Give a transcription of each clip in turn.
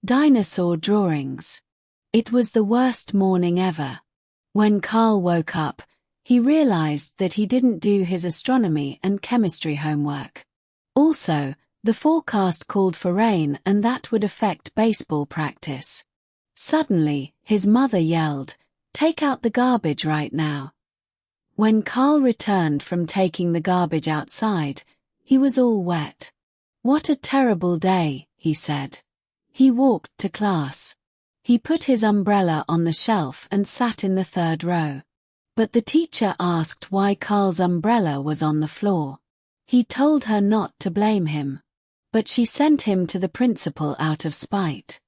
Dinosaur Drawings. It was the worst morning ever. When Carl woke up, he realized that he didn't do his astronomy and chemistry homework. Also, the forecast called for rain and that would affect baseball practice. Suddenly, his mother yelled, "Take out the garbage right now." When Carl returned from taking the garbage outside, he was all wet. "What a terrible day," he said. He walked to class. He put his umbrella on the shelf and sat in the third row. But the teacher asked why Carl's umbrella was on the floor. He told her not to blame him. But she sent him to the principal out of spite.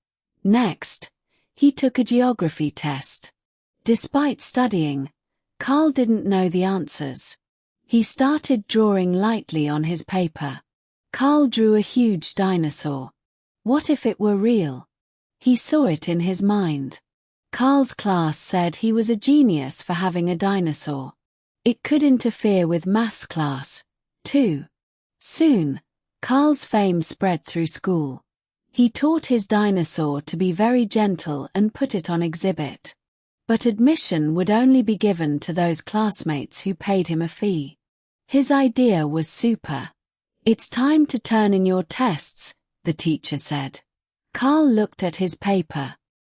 Next, he took a geography test. Despite studying, Carl didn't know the answers. He started drawing lightly on his paper. Carl drew a huge dinosaur. What if it were real? He saw it in his mind. Carl's class said he was a genius for having a dinosaur. It could interfere with maths class, too. Soon, Carl's fame spread through school. He taught his dinosaur to be very gentle and put it on exhibit. But admission would only be given to those classmates who paid him a fee. His idea was super. "It's time to turn in your tests," the teacher said. Carl looked at his paper.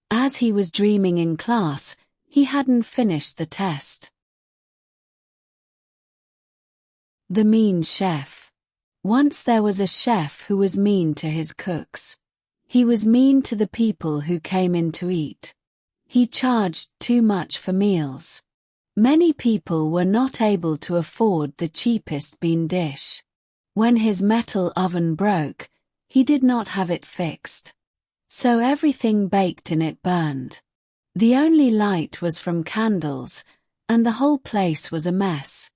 As he was dreaming in class, he hadn't finished the test. The Mean Chef. Once there was a chef who was mean to his cooks. He was mean to the people who came in to eat. He charged too much for meals. Many people were not able to afford the cheapest bean dish. When his metal oven broke, he did not have it fixed. So everything baked in it burned. The only light was from candles, and the whole place was a mess.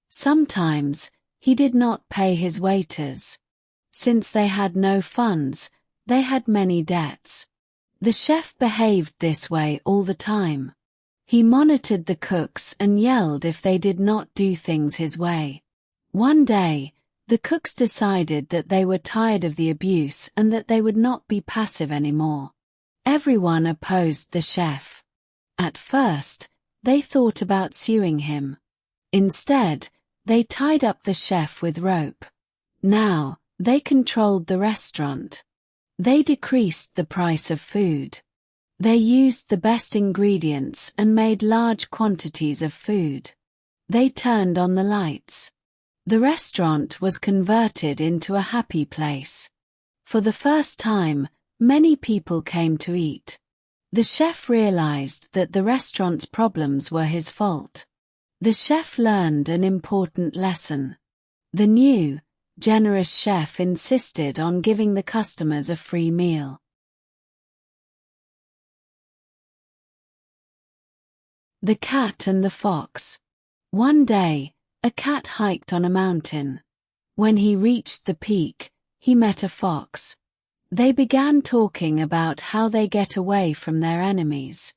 Sometimes, he did not pay his waiters. Since they had no funds, they had many debts. The chef behaved this way all the time. He monitored the cooks and yelled if they did not do things his way. One day, the cooks decided that they were tired of the abuse and that they would not be passive anymore. Everyone opposed the chef. At first, they thought about suing him. Instead, they tied up the chef with rope. Now, they controlled the restaurant. They decreased the price of food. They used the best ingredients and made large quantities of food. They turned on the lights. The restaurant was converted into a happy place. For the first time, many people came to eat. The chef realized that the restaurant's problems were his fault. The chef learned an important lesson. The new, generous chef insisted on giving the customers a free meal. The Cat and the Fox. One day, a cat hiked on a mountain. When he reached the peak, he met a fox. They began talking about how they get away from their enemies.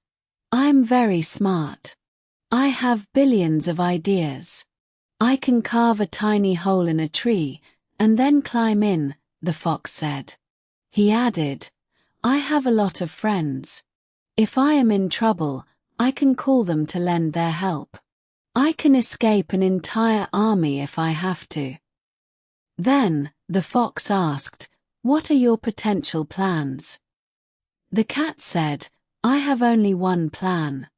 "I'm very smart. I have billions of ideas. I can carve a tiny hole in a tree and then climb in," the fox said. He added, "I have a lot of friends. If I am in trouble, I can call them to lend their help. I can escape an entire army if I have to." Then, the fox asked, "What are your potential plans?" The cat said, "I have only one plan."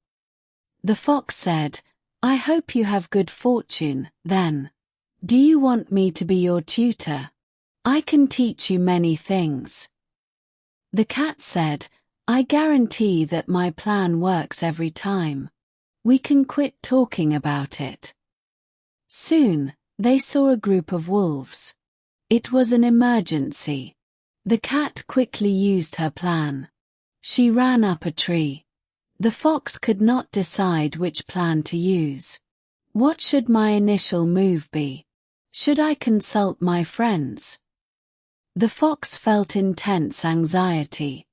The fox said, "I hope you have good fortune, then. Do you want me to be your tutor? I can teach you many things." The cat said, "I guarantee that my plan works every time. We can quit talking about it." Soon, they saw a group of wolves. It was an emergency. The cat quickly used her plan. She ran up a tree. The fox could not decide which plan to use. "What should my initial move be? Should I consult my friends?" The fox felt intense anxiety.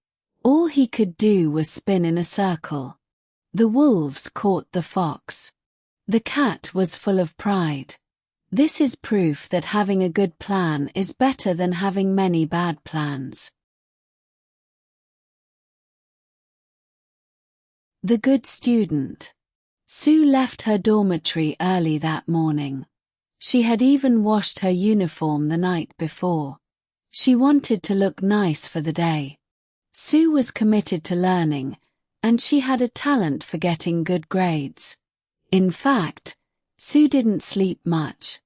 All he could do was spin in a circle. The wolves caught the fox. The cat was full of pride. This is proof that having a good plan is better than having many bad plans. The Good Student. Sue left her dormitory early that morning. She had even washed her uniform the night before. She wanted to look nice for the day. Sue was committed to learning, and she had a talent for getting good grades. In fact, Sue didn't sleep much.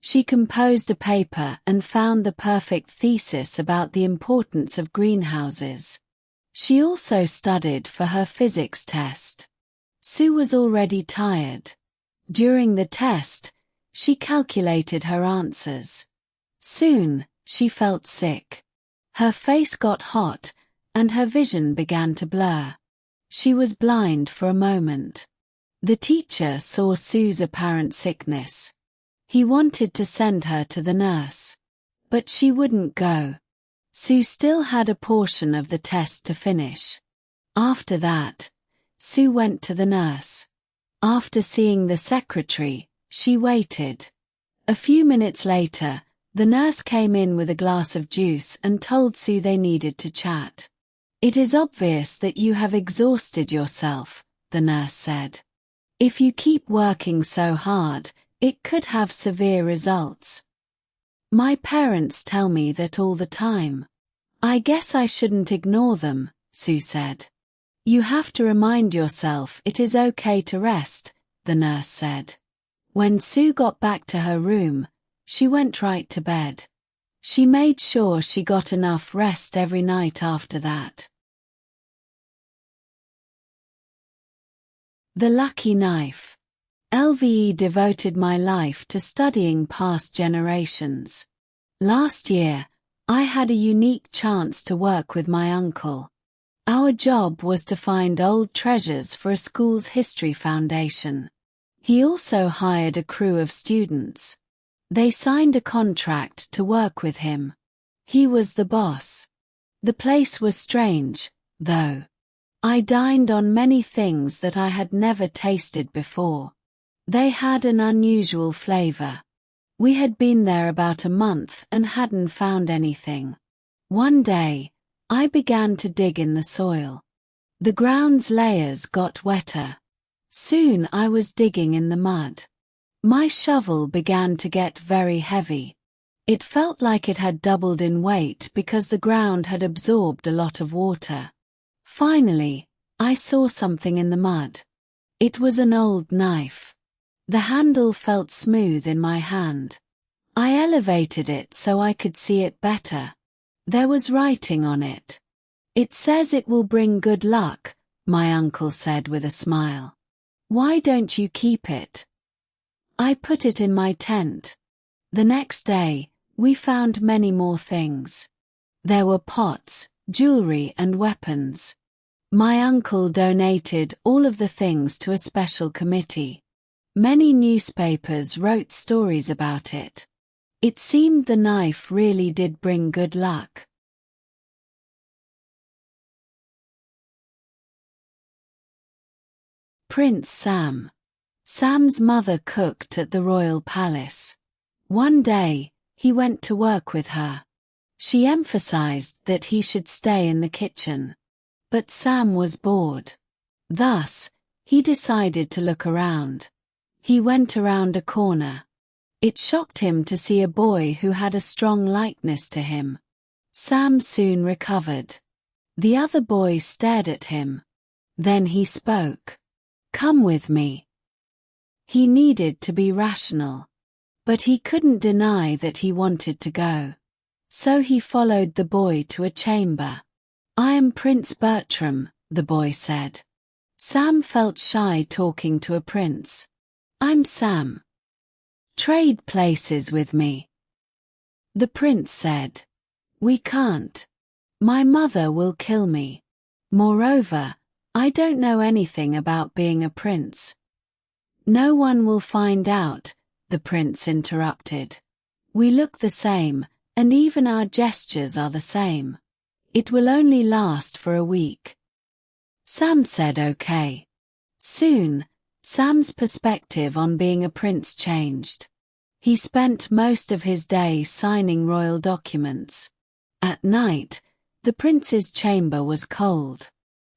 She composed a paper and found the perfect thesis about the importance of greenhouses. She also studied for her physics test. Sue was already tired. During the test, she calculated her answers. Soon, she felt sick. Her face got hot, and her vision began to blur. She was blind for a moment. The teacher saw Sue's apparent sickness. He wanted to send her to the nurse. But she wouldn't go. Sue still had a portion of the test to finish. After that, Sue went to the nurse. After seeing the secretary, she waited. A few minutes later, the nurse came in with a glass of juice and told Sue they needed to chat. "It is obvious that you have exhausted yourself," the nurse said. "If you keep working so hard, it could have severe results." "My parents tell me that all the time. I guess I shouldn't ignore them," Sue said. "You have to remind yourself it is okay to rest," the nurse said. When Sue got back to her room, she went right to bed. She made sure she got enough rest every night after that. The Lucky Knife. LVE devoted my life to studying past generations. Last year, I had a unique chance to work with my uncle. Our job was to find old treasures for a school's history foundation. He also hired a crew of students. They signed a contract to work with him. He was the boss. The place was strange, though. I dined on many things that I had never tasted before. They had an unusual flavor. We had been there about a month and hadn't found anything. One day, I began to dig in the soil. The ground's layers got wetter. Soon I was digging in the mud. My shovel began to get very heavy. It felt like it had doubled in weight because the ground had absorbed a lot of water. Finally, I saw something in the mud. It was an old knife. The handle felt smooth in my hand. I elevated it so I could see it better. There was writing on it. "It says it will bring good luck," my uncle said with a smile. "Why don't you keep it?" I put it in my tent. The next day, we found many more things. There were pots, jewelry and weapons. My uncle donated all of the things to a special committee. Many newspapers wrote stories about it. It seemed the knife really did bring good luck. Prince Sam. Sam's mother cooked at the royal palace. One day, he went to work with her. She emphasized that he should stay in the kitchen. But Sam was bored. Thus, he decided to look around. He went around a corner. It shocked him to see a boy who had a strong likeness to him. Sam soon recovered. The other boy stared at him. Then he spoke. "Come with me." He needed to be rational. But he couldn't deny that he wanted to go. So he followed the boy to a chamber. "I am Prince Bertram," the boy said. Sam felt shy talking to a prince. "I'm Sam. Trade places with me." The prince said, "We can't. My mother will kill me. Moreover, I don't know anything about being a prince." "No one will find out," the prince interrupted. "We look the same, and even our gestures are the same. It will only last for a week." Sam said okay. Soon, Sam's perspective on being a prince changed. He spent most of his day signing royal documents. At night, the prince's chamber was cold.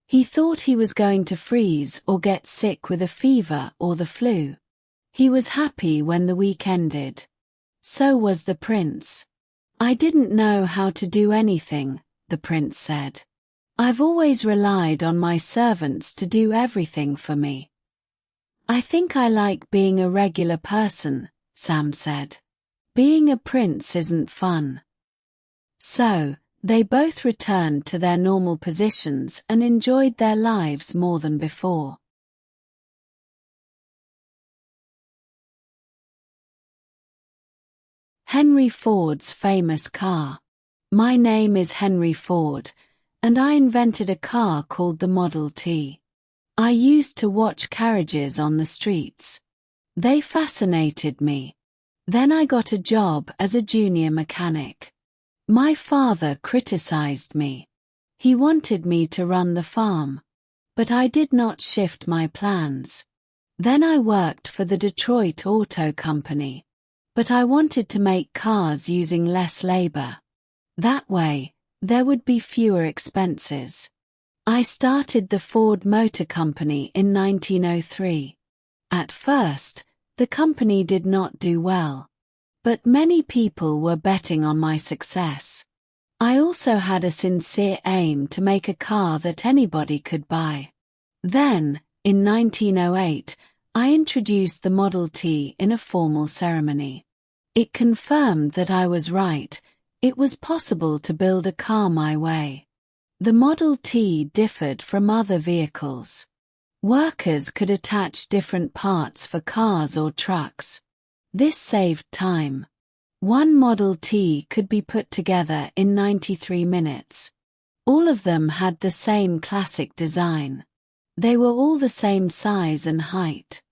He thought he was going to freeze or get sick with a fever or the flu. He was happy when the week ended. So was the prince. "I didn't know how to do anything," the prince said. "I've always relied on my servants to do everything for me." "I think I like being a regular person," Sam said. "Being a prince isn't fun." So, they both returned to their normal positions and enjoyed their lives more than before. Henry Ford's famous car. My name is Henry Ford, and I invented a car called the Model T. I used to watch carriages on the streets. They fascinated me. Then I got a job as a junior mechanic. My father criticized me. He wanted me to run the farm. But I did not shift my plans. Then I worked for the Detroit Auto Company. But I wanted to make cars using less labor. That way, there would be fewer expenses. I started the Ford Motor Company in 1903. At first, the company did not do well. But many people were betting on my success. I also had a sincere aim to make a car that anybody could buy. Then, in 1908, I introduced the Model T in a formal ceremony. It confirmed that I was right. It was possible to build a car my way. The Model T differed from other vehicles. Workers could attach different parts for cars or trucks. This saved time. One Model T could be put together in 93 minutes. All of them had the same classic design. They were all the same size and height.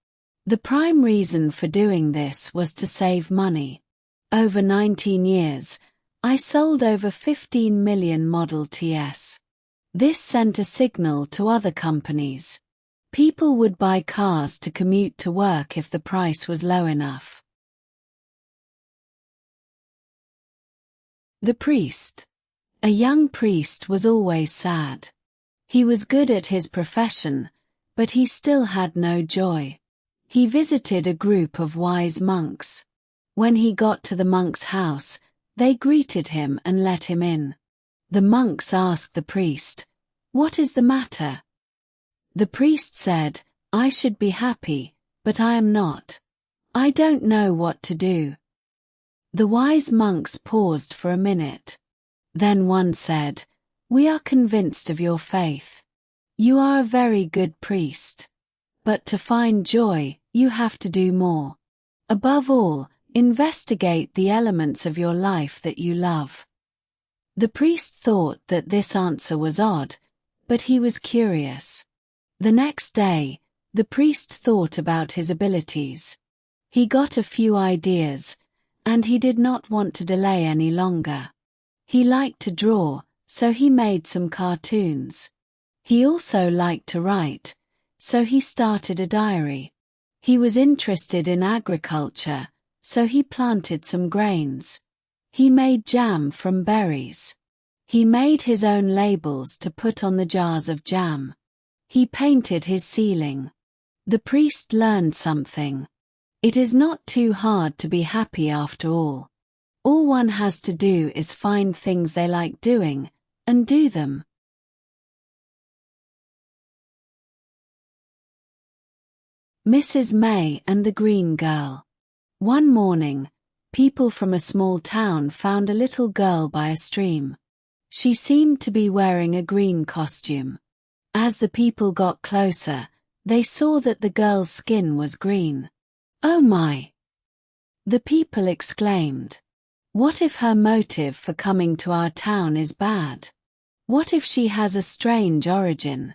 The prime reason for doing this was to save money. Over 19 years, I sold over 15 million Model Ts. This sent a signal to other companies. People would buy cars to commute to work if the price was low enough. The priest. A young priest was always sad. He was good at his profession, but he still had no joy. He visited a group of wise monks. When he got to the monk's house, they greeted him and let him in. The monks asked the priest, "What is the matter?" The priest said, "I should be happy, but I am not. I don't know what to do." The wise monks paused for a minute. Then one said, "We are convinced of your faith. You are a very good priest. But to find joy, you have to do more. Above all, investigate the elements of your life that you love." The priest thought that this answer was odd, but he was curious. The next day, the priest thought about his abilities. He got a few ideas, and he did not want to delay any longer. He liked to draw, so he made some cartoons. He also liked to write, so he started a diary. He was interested in agriculture, so he planted some grains. He made jam from berries. He made his own labels to put on the jars of jam. He painted his ceiling. The priest learned something. It is not too hard to be happy after all. All one has to do is find things they like doing, and do them. Mrs. May and the Green Girl. One morning, people from a small town found a little girl by a stream. She seemed to be wearing a green costume. As the people got closer, they saw that the girl's skin was green. "Oh my!" the people exclaimed. "What if her motive for coming to our town is bad? What if she has a strange origin?"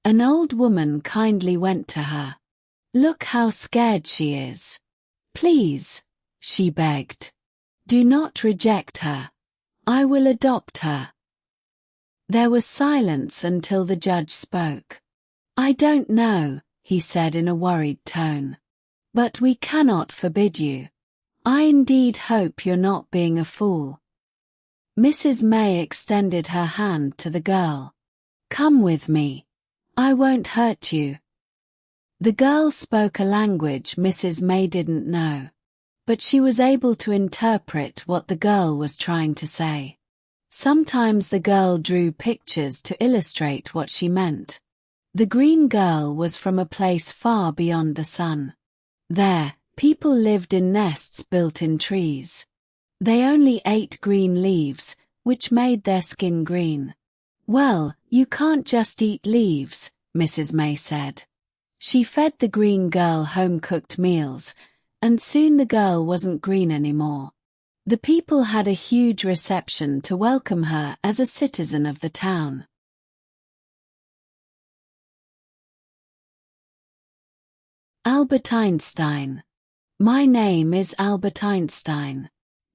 An old woman kindly went to her. "Look how scared she is. Please," she begged. "Do not reject her. I will adopt her." There was silence until the judge spoke. "I don't know," he said in a worried tone. "But we cannot forbid you. I indeed hope you're not being a fool." Mrs. May extended her hand to the girl. Come with me. I won't hurt you." The girl spoke a language Mrs. May didn't know, but she was able to interpret what the girl was trying to say. Sometimes the girl drew pictures to illustrate what she meant. The green girl was from a place far beyond the sun. There, people lived in nests built in trees. They only ate green leaves, which made their skin green. "Well, you can't just eat leaves," Mrs. May said. She fed the green girl home-cooked meals, and soon the girl wasn't green anymore. The people had a huge reception to welcome her as a citizen of the town. Albert Einstein. My name is Albert Einstein.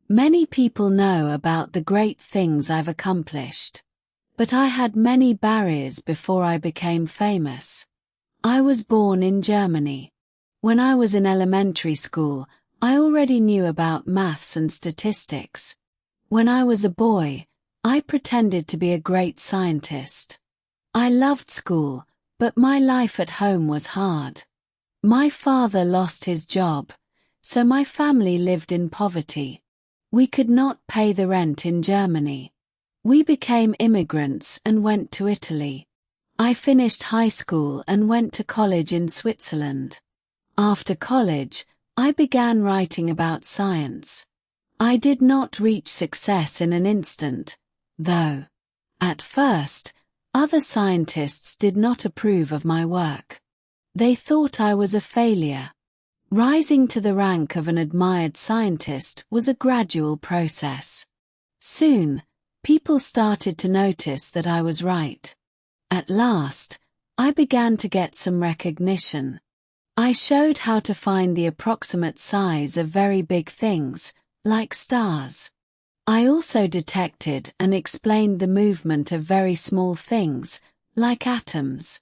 Many people know about the great things I've accomplished. But I had many barriers before I became famous. I was born in Germany. When I was in elementary school, I already knew about maths and statistics. When I was a boy, I pretended to be a great scientist. I loved school, but my life at home was hard. My father lost his job, so my family lived in poverty. We could not pay the rent in Germany. We became immigrants and went to Italy. I finished high school and went to college in Switzerland. After college, I began writing about science. I did not reach success in an instant, though. At first, other scientists did not approve of my work. They thought I was a failure. Rising to the rank of an admired scientist was a gradual process. Soon, people started to notice that I was right. At last, I began to get some recognition. I showed how to find the approximate size of very big things, like stars. I also detected and explained the movement of very small things, like atoms.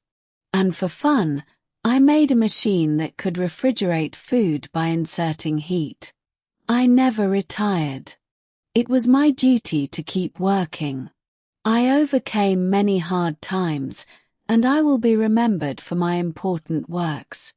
And for fun, I made a machine that could refrigerate food by inserting heat. I never retired. It was my duty to keep working. I overcame many hard times, and I will be remembered for my important works.